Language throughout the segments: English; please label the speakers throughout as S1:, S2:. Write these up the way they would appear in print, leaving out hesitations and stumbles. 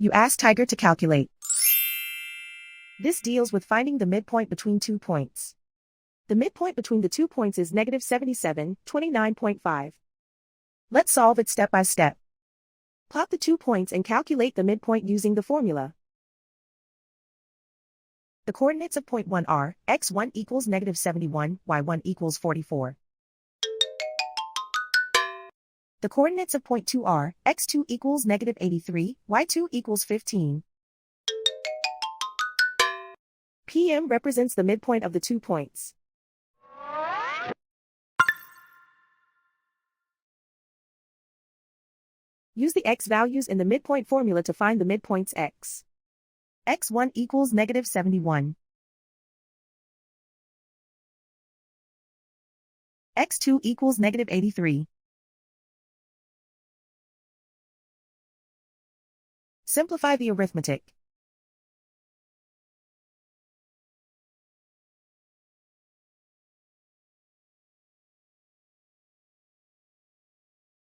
S1: You ask Tiger to calculate. This deals with finding the midpoint between 2 points. The midpoint between the 2 points is negative 77, 29.5. Let's solve it step by step. Plot the 2 points and calculate the midpoint using the formula. The coordinates of point 1 are, x1 equals negative 71, y1 equals 44. The coordinates of point 2 are, x2 equals negative 83, y2 equals 15. PM represents the midpoint of the 2 points. Use the x values in the midpoint formula to find the midpoints x. x1 equals negative 71. x2 equals negative 83. Simplify the arithmetic.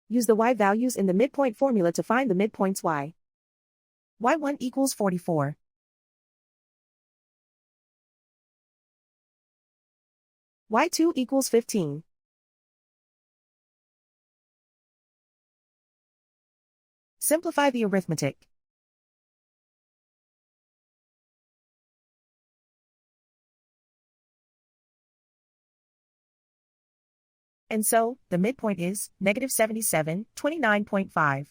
S1: Use the y values in the midpoint formula to find the midpoints y. y1 equals 44. y2 equals 15. Simplify the arithmetic. And so, the midpoint is negative 77, 29.5.